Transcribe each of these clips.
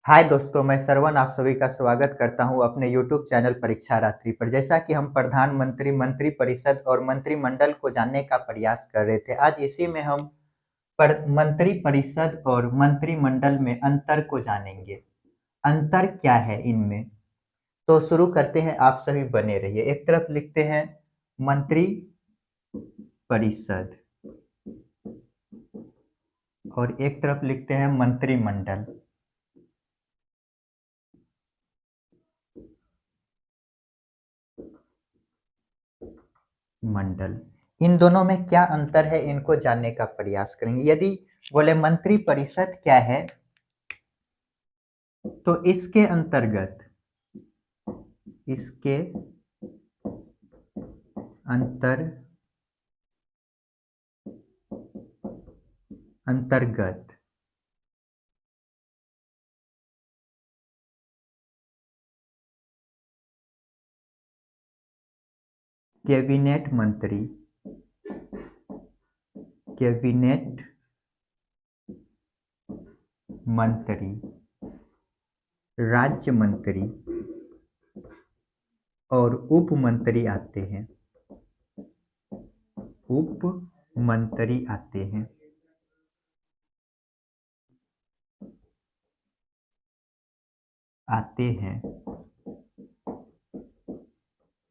हाय दोस्तों, मैं श्रवण आप सभी का स्वागत करता हूं अपने यूट्यूब चैनल परीक्षा रात्रि पर। जैसा कि हम प्रधानमंत्री, मंत्री परिषद और मंत्रिमंडल को जानने का प्रयास कर रहे थे, आज इसी में हम मंत्री परिषद और मंत्रिमंडल में अंतर को जानेंगे। अंतर क्या है इनमें? तो शुरू करते हैं, आप सभी बने रहिए। एक तरफ लिखते हैं मंत्री परिषद और एक तरफ लिखते हैं मंत्रिमंडल। मंडल, इन दोनों में क्या अंतर है इनको जानने का प्रयास करेंगे। यदि बोले मंत्री परिषद क्या है, तो इसके अंतर्गत कैबिनेट मंत्री, राज्य मंत्री और उप मंत्री आते हैं।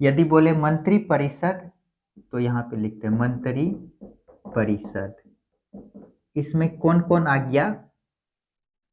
यदि बोले मंत्री परिषद, तो यहाँ पे लिखते हैं मंत्री परिषद। इसमें कौन कौन आ गया?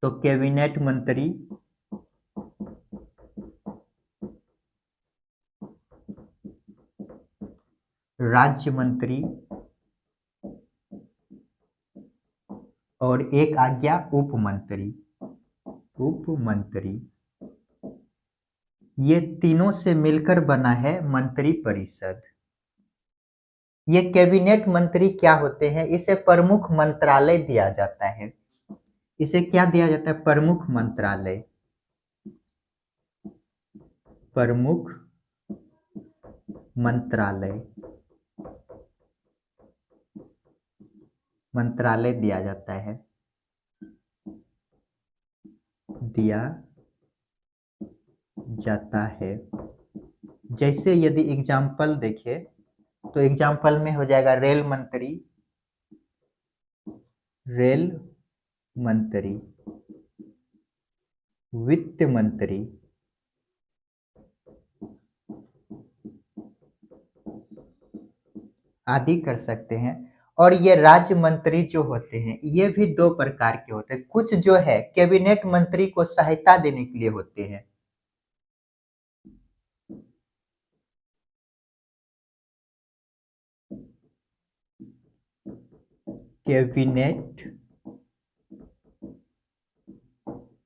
तो कैबिनेट मंत्री, राज्य मंत्री और एक आ गया उप मंत्री। ये तीनों से मिलकर बना है मंत्री परिषद। ये कैबिनेट मंत्री क्या होते हैं? इसे प्रमुख मंत्रालय दिया जाता है। इसे क्या दिया जाता है? प्रमुख मंत्रालय दिया जाता है। जैसे यदि एग्जाम्पल देखें, तो एग्जाम्पल में हो जाएगा रेल मंत्री, वित्त मंत्री, आदि कर सकते हैं। और ये राज्य मंत्री जो होते हैं, ये भी दो प्रकार के होते हैं। कुछ जो है कैबिनेट मंत्री को सहायता देने के लिए होते हैं। कैबिनेट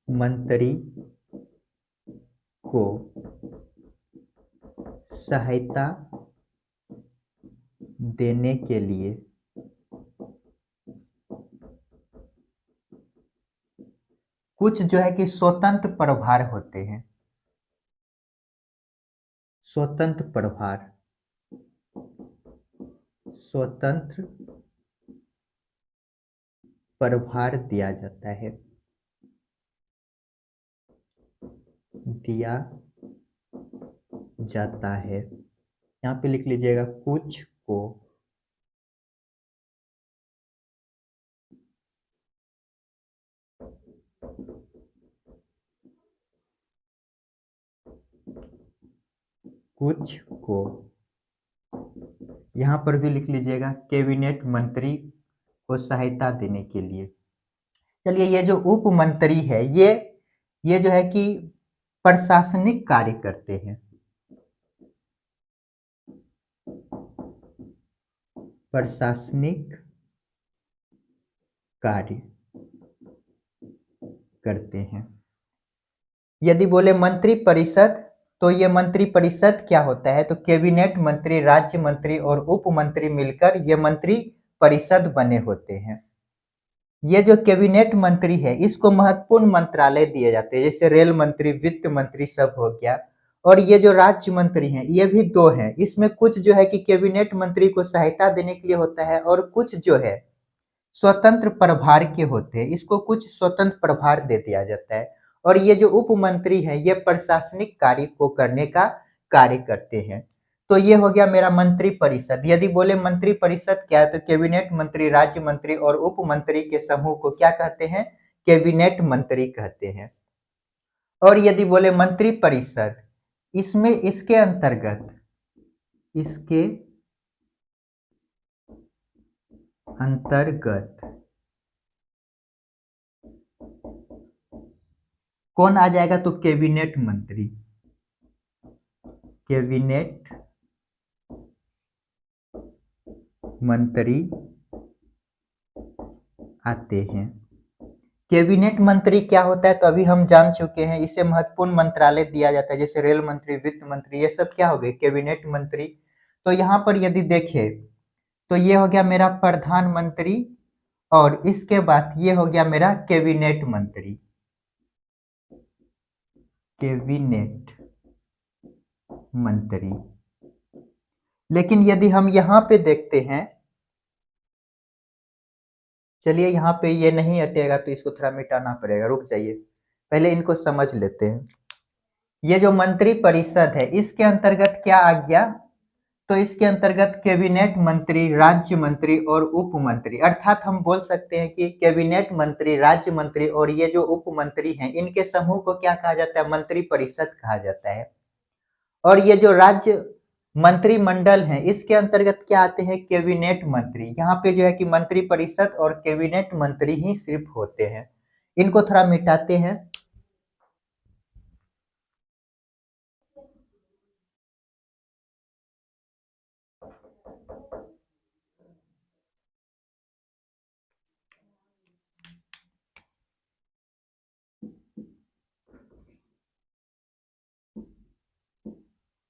मंत्री को सहायता देने के लिए कुछ जो है कि स्वतंत्र प्रभार होते हैं। स्वतंत्र प्रभार दिया जाता है। यहाँ पे लिख लीजिएगा कुछ को यहाँ पर भी लिख लीजिएगा कैबिनेट मंत्री को सहायता देने के लिए। चलिए, ये जो उप मंत्री है, ये जो है कि प्रशासनिक कार्य करते हैं। प्रशासनिक कार्य करते हैं। यदि बोले मंत्री परिषद, तो ये मंत्री परिषद क्या होता है? तो कैबिनेट मंत्री, राज्य मंत्री और उप मंत्री मिलकर ये मंत्री परिषद बने होते हैं। ये जो कैबिनेट मंत्री है, इसको महत्वपूर्ण मंत्रालय दिए जाते हैं, जैसे रेल मंत्री, वित्त मंत्री सब हो गया। और ये जो राज्य मंत्री हैं, ये भी दो हैं। इसमें कुछ जो है कि कैबिनेट मंत्री को सहायता देने के लिए होता है और कुछ जो है स्वतंत्र प्रभार के होते हैं। इसको कुछ स्वतंत्र प्रभार दे दिया जाता है। और ये जो उप मंत्री हैं ये प्रशासनिक कार्य को करने का कार्य करते हैं। तो ये हो गया मेरा मंत्री परिषद। यदि बोले मंत्री परिषद क्या है तो कैबिनेट मंत्री, राज्य मंत्री और उप मंत्री के समूह को क्या कहते हैं? कैबिनेट मंत्री कहते हैं। और यदि बोले मंत्री परिषद, इसमें इसके अंतर्गत कौन आ जाएगा? तो कैबिनेट मंत्री, कैबिनेट मंत्री आते हैं। कैबिनेट मंत्री क्या होता है तो अभी हम जान चुके हैं, इसे महत्वपूर्ण मंत्रालय दिया जाता है, जैसे रेल मंत्री, वित्त मंत्री, ये सब क्या हो गए? कैबिनेट मंत्री। तो यहाँ पर यदि देखें तो ये हो गया मेरा प्रधानमंत्री और इसके बाद ये हो गया मेरा कैबिनेट मंत्री, कैबिनेट मंत्री। लेकिन यदि हम यहाँ पे देखते हैं, चलिए यहाँ पे ये नहीं हटेगा तो इसको थोड़ा मिटाना पड़ेगा, रुक जाइए, पहले इनको समझ लेते हैं। ये जो मंत्री परिषद है इसके अंतर्गत क्या आ गया? तो इसके अंतर्गत कैबिनेट मंत्री, राज्य मंत्री और उप मंत्री, अर्थात हम बोल सकते हैं कि कैबिनेट मंत्री, राज्य मंत्री और ये जो उप मंत्री हैं इनके समूह को क्या कहा जाता है? मंत्री परिषद कहा जाता है। और ये जो राज्य मंत्रिमंडल है इसके अंतर्गत क्या आते हैं? कैबिनेट मंत्री। यहाँ पे जो है कि मंत्री परिषद और कैबिनेट मंत्री ही सिर्फ होते हैं। इनको थोड़ा मिटाते हैं।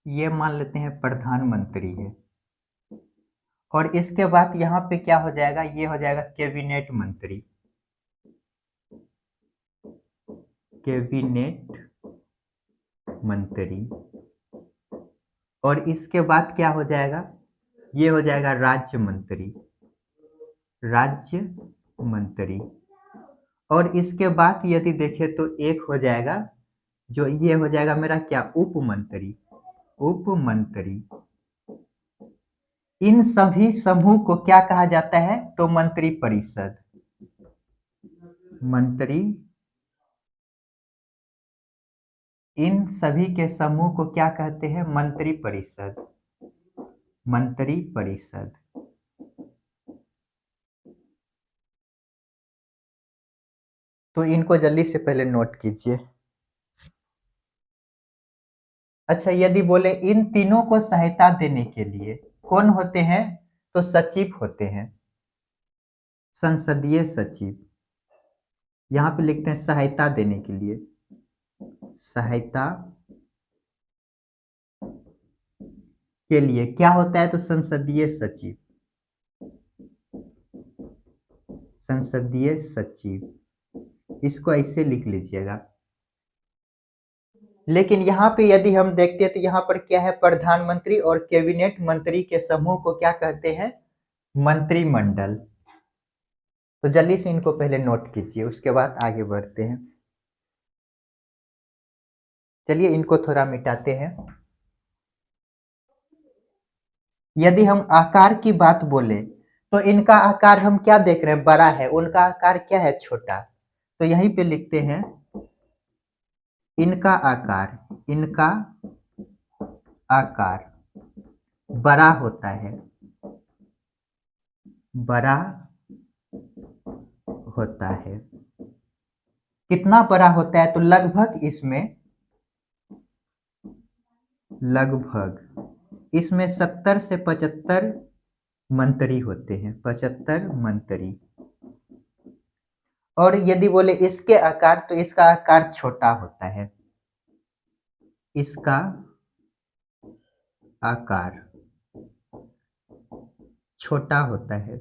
ये मान लेते हैं प्रधानमंत्री है और इसके बाद यहाँ पे क्या हो जाएगा? ये हो जाएगा कैबिनेट मंत्री, कैबिनेट मंत्री। और इसके बाद क्या हो जाएगा? ये हो जाएगा राज्य मंत्री, राज्य मंत्री। और इसके बाद यदि देखें तो एक हो जाएगा, जो ये हो जाएगा मेरा क्या? उप मंत्री, उप मंत्री। इन सभी समूह को क्या कहा जाता है? तो मंत्री परिषद, मंत्री। इन सभी के समूह को क्या कहते हैं? मंत्री परिषद, मंत्री परिषद। तो इनको जल्दी से पहले नोट कीजिए। अच्छा, यदि बोले इन तीनों को सहायता देने के लिए कौन होते हैं? तो सचिव होते हैं, संसदीय सचिव। यहाँ पे लिखते हैं सहायता देने के लिए, सहायता के लिए क्या होता है? तो संसदीय सचिव, संसदीय सचिव, इसको ऐसे लिख लीजिएगा। लेकिन यहाँ पे यदि हम देखते हैं तो यहाँ पर क्या है? प्रधानमंत्री और कैबिनेट मंत्री के समूह को क्या कहते हैं? मंत्रिमंडल। तो जल्दी से इनको पहले नोट कीजिए, उसके बाद आगे बढ़ते हैं। चलिए इनको थोड़ा मिटाते हैं। यदि हम आकार की बात बोले तो इनका आकार हम क्या देख रहे हैं? बड़ा है, उनका आकार क्या है? छोटा। तो यहीं पे लिखते हैं इनका आकार, इनका आकार बड़ा होता है, बड़ा होता है। कितना बड़ा होता है? तो लगभग इसमें 70 से 75 मंत्री होते हैं, 75 मंत्री। और यदि बोले इसके आकार तो इसका आकार छोटा होता है, इसका आकार छोटा होता है,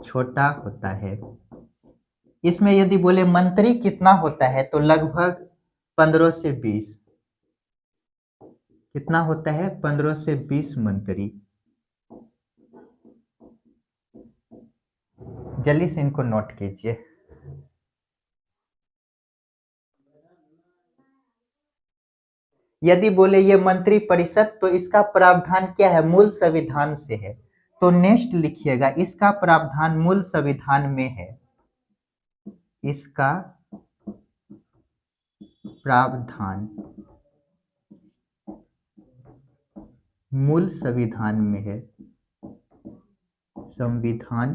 छोटा होता है। इसमें यदि बोले मंत्री कितना होता है तो लगभग 15 से 20। कितना होता है? 15 से 20 मंत्री। जल्दी से इनको नोट कीजिए। यदि बोले ये मंत्री परिषद तो इसका प्रावधान क्या है, मूल संविधान से है। तो नेक्स्ट लिखिएगा, इसका प्रावधान मूल संविधान में है, इसका प्रावधान मूल संविधान में है, संविधान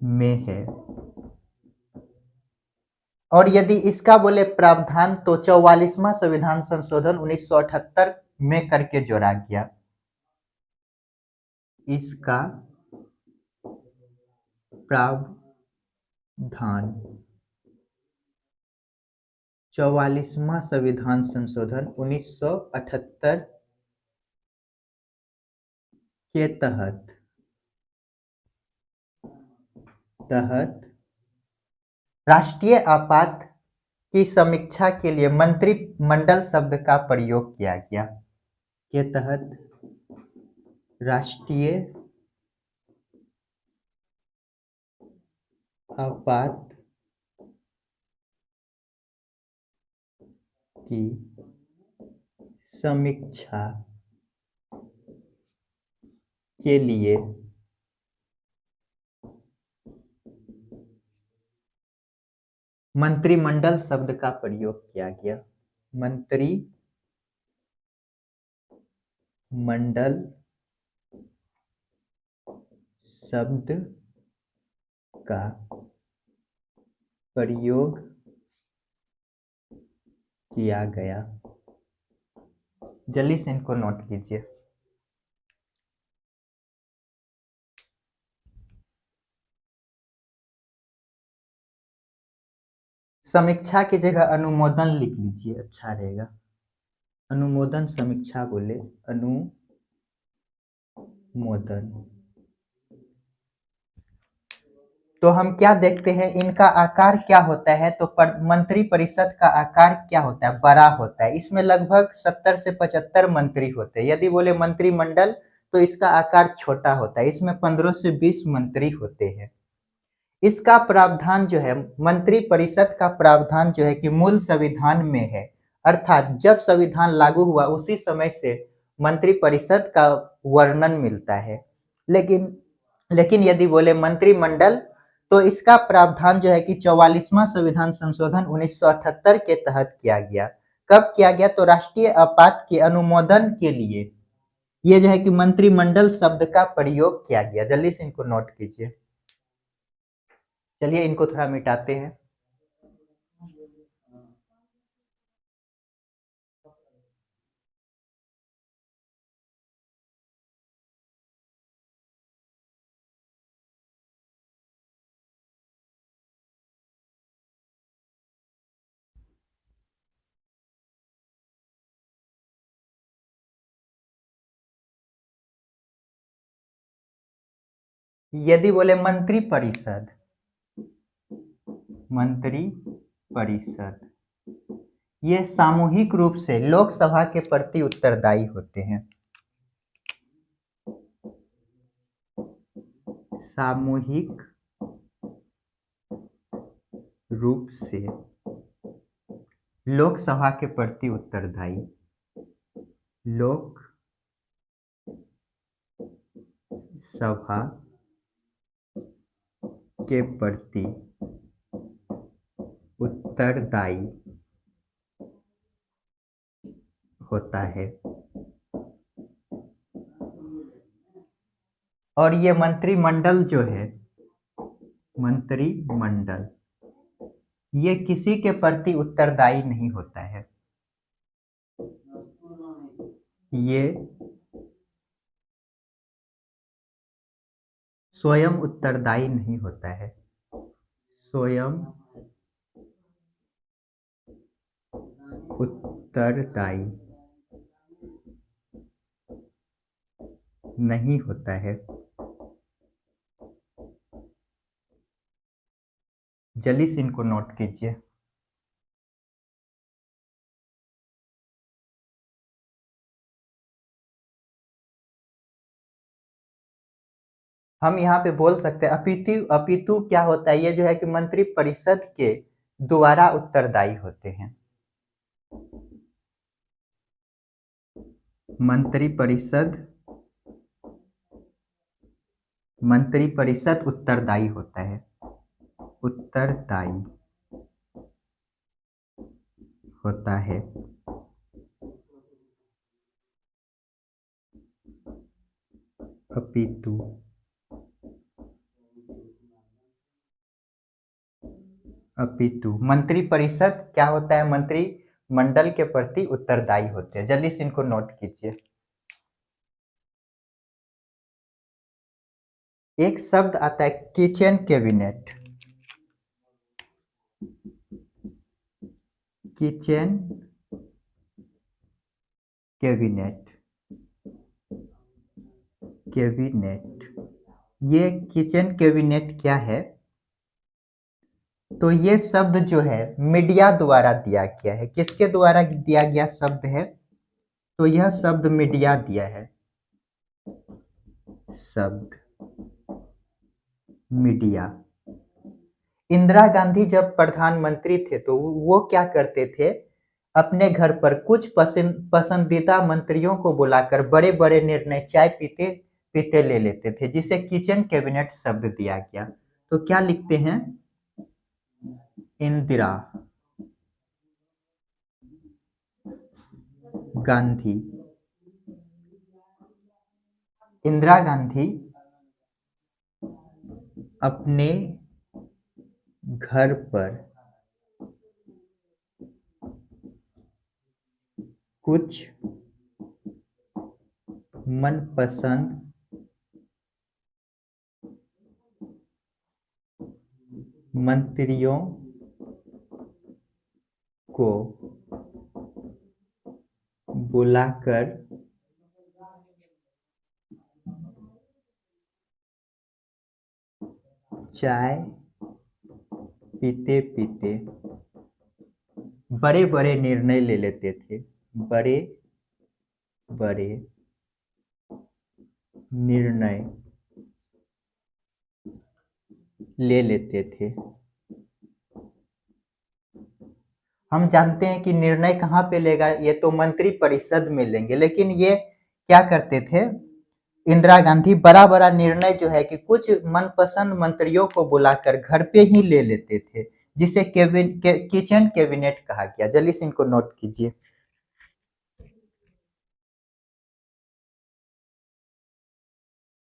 में है। और यदि इसका बोले प्रावधान तो 44वां संविधान संशोधन 1978 में करके जोड़ा गया। इसका प्रावधान 44वां संविधान संशोधन 1978 के तहत राष्ट्रीय आपात की समीक्षा के लिए मंत्रिमंडल शब्द का प्रयोग किया गया। के तहत राष्ट्रीय आपात की समीक्षा के लिए मंत्रिमंडल शब्द का प्रयोग किया गया। मंत्रिमंडल शब्द का प्रयोग किया गया। जल्दी से इनको नोट कीजिए। समीक्षा की जगह अनुमोदन लिख लीजिए, अच्छा रहेगा। अनुमोदन समीक्षा बोले अनुमोदन। तो हम क्या देखते हैं, इनका आकार क्या होता है, तो मंत्री परिषद का आकार क्या होता है, बड़ा होता है। इसमें लगभग 70 से 75 मंत्री होते हैं। यदि बोले मंत्रिमंडल तो इसका आकार छोटा होता है, इसमें 15 से 20 मंत्री होते हैं। इसका प्रावधान जो है, मंत्री परिषद का प्रावधान जो है कि मूल संविधान में है, अर्थात जब संविधान लागू हुआ उसी समय से मंत्री परिषद का वर्णन मिलता है। लेकिन यदि बोले मंत्रिमंडल तो इसका प्रावधान जो है कि 44वां संविधान संशोधन 1978 के तहत किया गया। कब किया गया, तो राष्ट्रीय आपात के अनुमोदन के लिए ये जो है कि मंत्रिमंडल शब्द का प्रयोग किया गया। जल्दी से इनको नोट कीजिए। चलिए इनको थोड़ा मिटाते हैं। यदि बोले मंत्री परिषद ये सामूहिक रूप से लोकसभा के प्रति उत्तरदायी होते हैं। सामूहिक रूप से लोकसभा के प्रति उत्तरदायी, लोकसभा के प्रति उत्तरदायी होता है। और ये मंत्रिमंडल जो है, मंत्रिमंडल ये किसी के प्रति उत्तरदायी नहीं होता है। ये स्वयं उत्तरदायी नहीं होता है, स्वयं उत्तरदायी नहीं होता है। जल्दी से इनको नोट कीजिए। हम यहाँ पे बोल सकते हैं अपितु क्या होता है, ये जो है कि मंत्री परिषद के द्वारा उत्तरदायी होते हैं। मंत्री परिषद उत्तरदायी होता है, उत्तरदायी होता है। अपितु मंत्री परिषद क्या होता है? मंत्री मंडल के प्रति उत्तरदायी होते हैं। जल्दी से इनको नोट कीजिए। एक शब्द आता है kitchen cabinet, kitchen cabinet, cabinet. ये किचन कैबिनेट क्या है? तो ये शब्द जो है मीडिया द्वारा दिया गया है। किसके द्वारा दिया गया शब्द है? तो यह शब्द मीडिया दिया है, शब्द मीडिया। इंदिरा गांधी जब प्रधानमंत्री थे तो वो क्या करते थे? अपने घर पर कुछ पसंदीदा मंत्रियों को बुलाकर बड़े बड़े निर्णय चाय पीते पीते ले लेते थे, जिसे किचन कैबिनेट शब्द दिया गया। तो क्या लिखते हैं? इंदिरा गांधी, इंदिरा गांधी अपने घर पर कुछ मनपसंद मंत्रियों को बुलाकर चाय पीते पीते बड़े बड़े निर्णय ले लेते थे, बड़े बड़े निर्णय ले लेते थे। हम जानते हैं कि निर्णय कहाँ पे लेगा? ये तो मंत्री परिषद में लेंगे, लेकिन ये क्या करते थे? इंदिरा गांधी बड़ा बड़ा निर्णय जो है कि कुछ मनपसंद मंत्रियों को बुलाकर घर पे ही ले लेते थे, जिसे किचन कैबिनेट कहा गया। जल्दी से इनको नोट कीजिए।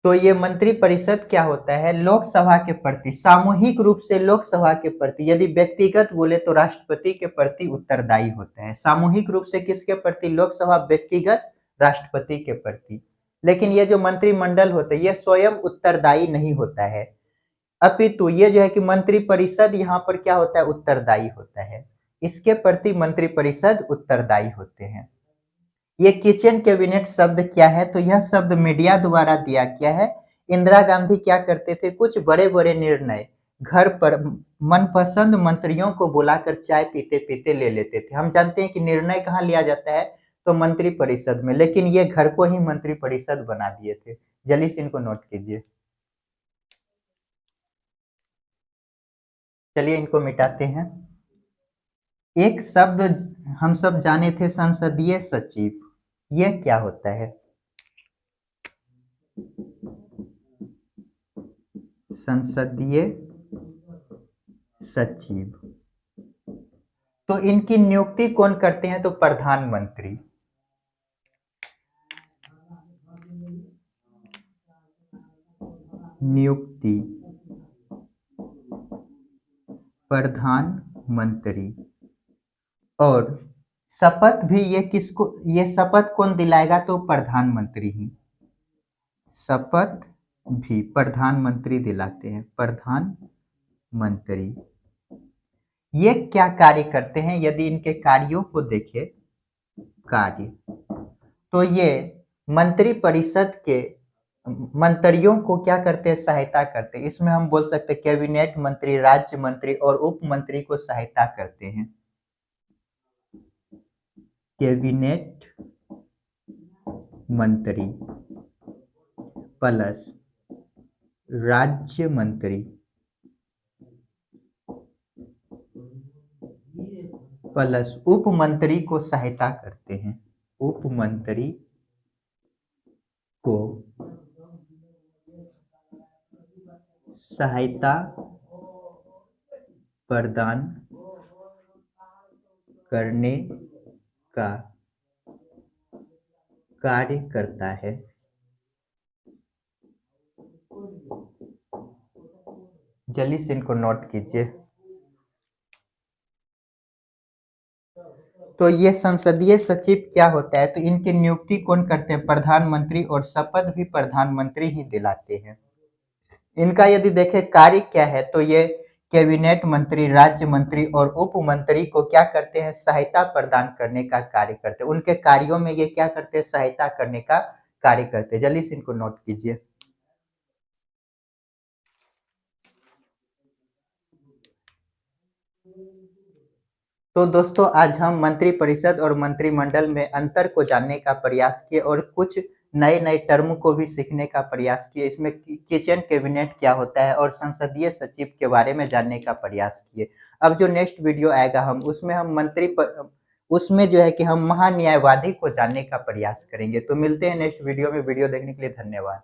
तो ये मंत्री परिषद क्या होता है? लोकसभा के प्रति, सामूहिक रूप से लोकसभा के प्रति, यदि व्यक्तिगत बोले तो राष्ट्रपति के प्रति उत्तरदायी होता है। सामूहिक रूप से किसके प्रति? लोकसभा, व्यक्तिगत राष्ट्रपति के प्रति। लेकिन ये जो मंत्रिमंडल होता है ये स्वयं उत्तरदायी नहीं होता है, अपितु ये जो है कि मंत्री परिषद यहाँ पर क्या होता है? उत्तरदायी होता है। इसके प्रति मंत्री परिषद उत्तरदायी होते हैं। ये किचन कैबिनेट शब्द क्या है? तो यह शब्द मीडिया द्वारा दिया गया है। इंदिरा गांधी क्या करते थे? कुछ बड़े बड़े निर्णय घर पर मनपसंद मंत्रियों को बुलाकर चाय पीते पीते ले लेते थे। हम जानते हैं कि निर्णय कहाँ लिया जाता है? तो मंत्री परिषद में, लेकिन ये घर को ही मंत्री परिषद बना दिए थे। जल्दी से इनको नोट कीजिए। चलिए इनको मिटाते हैं। एक शब्द हम सब जाने थे, संसदीय सचिव। यह क्या होता है? संसदीय सचिव। तो इनकी नियुक्ति कौन करते हैं? तो प्रधानमंत्री। नियुक्ति प्रधानमंत्री। और शपथ भी ये किसको, ये शपथ कौन दिलाएगा? तो प्रधानमंत्री ही। शपथ भी प्रधानमंत्री दिलाते हैं, प्रधानमंत्री। ये क्या कार्य करते हैं? यदि इनके कार्यों को देखें, कार्य, तो ये मंत्री परिषद के मंत्रियों को क्या करते हैं? सहायता करते हैं। इसमें हम बोल सकते हैं कैबिनेट मंत्री, राज्य मंत्री और उप मंत्री को सहायता करते हैं। कैबिनेट मंत्री प्लस राज्य मंत्री प्लस उप मंत्री को सहायता करते हैं। उप मंत्री को सहायता प्रदान करने का कार्य करता है। जल्दी से इनको नोट कीजिए। तो ये संसदीय सचिव क्या होता है? तो इनकी नियुक्ति कौन करते हैं? प्रधानमंत्री, और शपथ भी प्रधानमंत्री ही दिलाते हैं। इनका यदि देखें कार्य क्या है, तो ये कैबिनेट मंत्री, राज्य मंत्री और उप मंत्री को क्या करते हैं? सहायता प्रदान करने का कार्य करते हैं। उनके कार्यों में ये क्या करते हैं? सहायता करने का कार्य करते हैं। जल्दी से इनको नोट कीजिए। तो दोस्तों, आज हम मंत्रिपरिषद और मंत्रिमंडल में अंतर को जानने का प्रयास किए और कुछ नए नए टर्म को भी सीखने का प्रयास किए। इसमें किचन कैबिनेट क्या होता है और संसदीय सचिव के बारे में जानने का प्रयास किए। अब जो नेक्स्ट वीडियो आएगा, हम उसमें जो है कि हम महान्यायवादी को जानने का प्रयास करेंगे। तो मिलते हैं नेक्स्ट वीडियो में। वीडियो देखने के लिए धन्यवाद।